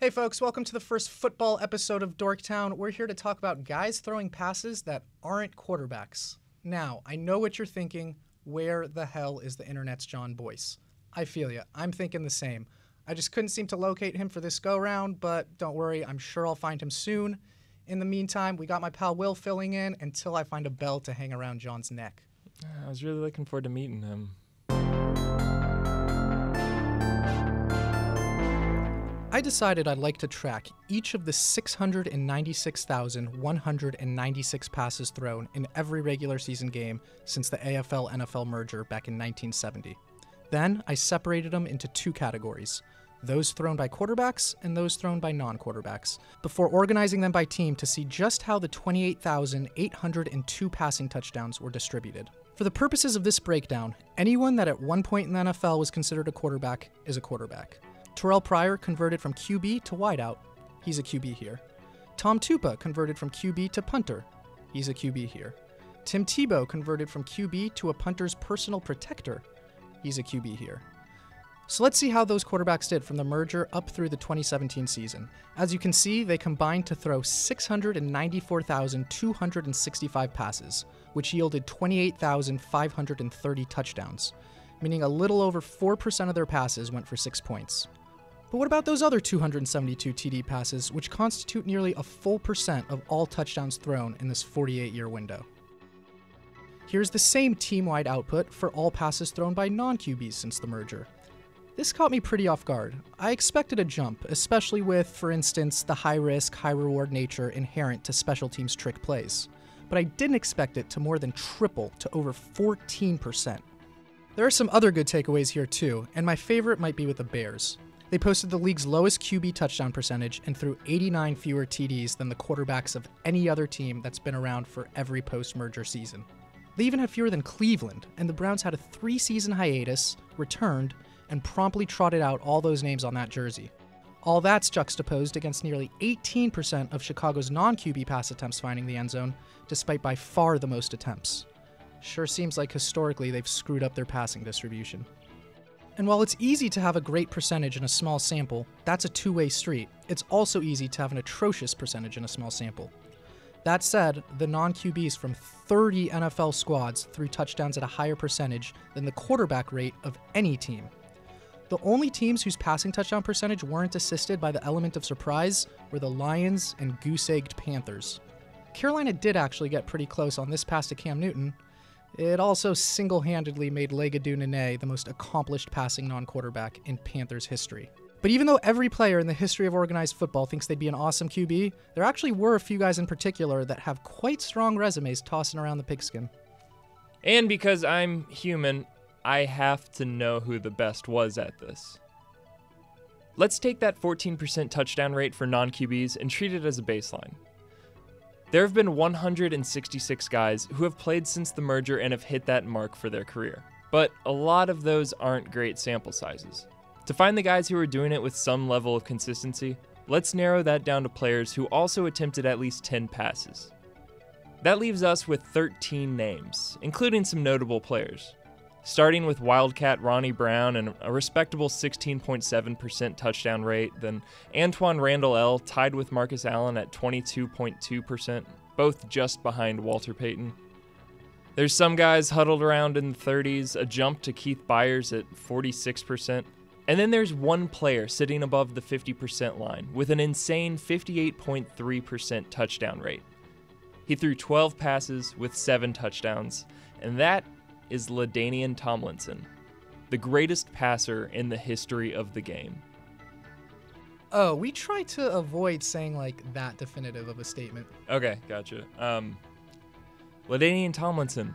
Hey folks, welcome to the first football episode of Dorktown. We're here to talk about guys throwing passes that aren't quarterbacks. Now, I know what you're thinking. Where the hell is the internet's John Boyce? I feel ya. I'm thinking the same. I just couldn't seem to locate him for this go-round, but don't worry, I'm sure I'll find him soon. In the meantime, we got my pal Will filling in until I find a bell to hang around John's neck. I was really looking forward to meeting him. I decided I'd like to track each of the 696,196 passes thrown in every regular season game since the AFL-NFL merger back in 1970. Then I separated them into two categories, those thrown by quarterbacks and those thrown by non-quarterbacks, before organizing them by team to see just how the 28,802 passing touchdowns were distributed. For the purposes of this breakdown, anyone that at one point in the NFL was considered a quarterback is a quarterback. Terrell Pryor converted from QB to wideout. He's a QB here. Tom Tupa converted from QB to punter. He's a QB here. Tim Tebow converted from QB to a punter's personal protector. He's a QB here. So let's see how those quarterbacks did from the merger up through the 2017 season. As you can see, they combined to throw 694,265 passes, which yielded 28,530 touchdowns, meaning a little over 4% of their passes went for 6 points. But what about those other 272 TD passes, which constitute nearly a full percent of all touchdowns thrown in this 48-year window? Here's the same team-wide output for all passes thrown by non-QBs since the merger. This caught me pretty off guard. I expected a jump, especially with, for instance, the high-risk, high-reward nature inherent to special teams trick plays. But I didn't expect it to more than triple to over 14%. There are some other good takeaways here too, and my favorite might be with the Bears. They posted the league's lowest QB touchdown percentage and threw 89 fewer TDs than the quarterbacks of any other team that's been around for every post-merger season. They even had fewer than Cleveland, and the Browns had a 3-season hiatus, returned, and promptly trotted out all those names on that jersey. All that's juxtaposed against nearly 18% of Chicago's non-QB pass attempts finding the end zone, despite by far the most attempts. Sure seems like historically they've screwed up their passing distribution. And while it's easy to have a great percentage in a small sample, that's a two-way street. It's also easy to have an atrocious percentage in a small sample. That said, the non-QBs from 30 NFL squads threw touchdowns at a higher percentage than the quarterback rate of any team. The only teams whose passing touchdown percentage weren't assisted by the element of surprise were the Lions and goose-egged Panthers. Carolina did actually get pretty close on this pass to Cam Newton. It also single-handedly made Legadou Nene the most accomplished passing non-quarterback in Panthers history. But even though every player in the history of organized football thinks they'd be an awesome QB, there actually were a few guys in particular that have quite strong resumes tossing around the pigskin. And because I'm human, I have to know who the best was at this. Let's take that 14% touchdown rate for non-QBs and treat it as a baseline. There have been 166 guys who have played since the merger and have hit that mark for their career, but a lot of those aren't great sample sizes. To find the guys who are doing it with some level of consistency, let's narrow that down to players who also attempted at least 10 passes. That leaves us with 13 names, including some notable players. Starting with Wildcat Ronnie Brown and a respectable 16.7% touchdown rate, then Antoine Randall L. tied with Marcus Allen at 22.2%, both just behind Walter Payton. There's some guys huddled around in the 30s, a jump to Keith Byers at 46%, and then there's one player sitting above the 50% line with an insane 58.3% touchdown rate. He threw 12 passes with 7 touchdowns, and that is LaDainian Tomlinson, the greatest passer in the history of the game. Oh, we try to avoid saying that definitive of a statement. Okay, gotcha. LaDainian Tomlinson,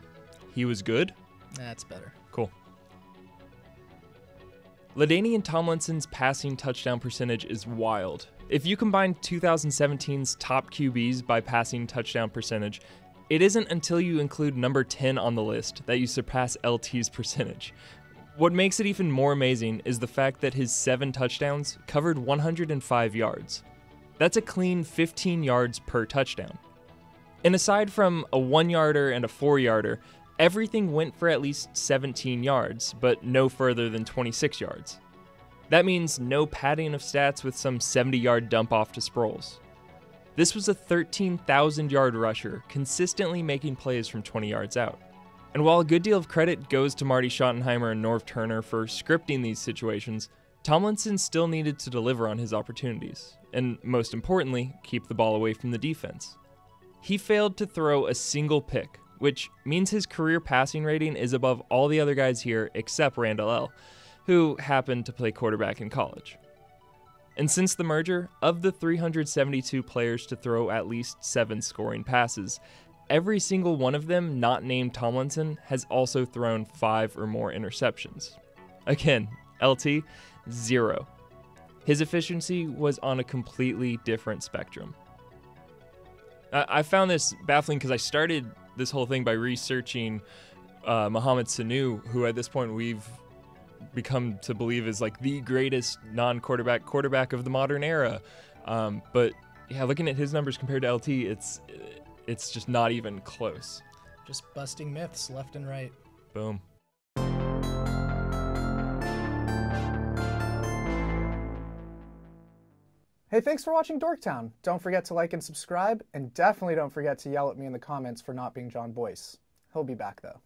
he was good? That's better. Cool. LaDainian Tomlinson's passing touchdown percentage is wild. If you combine 2017's top QBs by passing touchdown percentage, it isn't until you include number 10 on the list that you surpass LT's percentage. What makes it even more amazing is the fact that his 7 touchdowns covered 105 yards. That's a clean 15 yards per touchdown. And aside from a 1-yarder and a 4-yarder, everything went for at least 17 yards, but no further than 26 yards. That means no padding of stats with some 70-yard dump off to Sproles. This was a 13,000-yard rusher, consistently making plays from 20 yards out. And while a good deal of credit goes to Marty Schottenheimer and Norv Turner for scripting these situations, Tomlinson still needed to deliver on his opportunities, and most importantly, keep the ball away from the defense. He failed to throw a single pick, which means his career passing rating is above all the other guys here except Randall L., who happened to play quarterback in college. And since the merger, of the 372 players to throw at least 7 scoring passes, every single one of them not named Tomlinson has also thrown 5 or more interceptions. Again, LT, 0. His efficiency was on a completely different spectrum. I found this baffling because I started this whole thing by researching Mohamed Sanu, who at this point we've become to believe is like the greatest quarterback of the modern era. But yeah, looking at his numbers compared to LT, it's just not even close. Just busting myths left and right. Boom. Hey, thanks for watching Dorktown. Don't forget to like and subscribe, and definitely don't forget to yell at me in the comments for not being John Boyce. He'll be back though.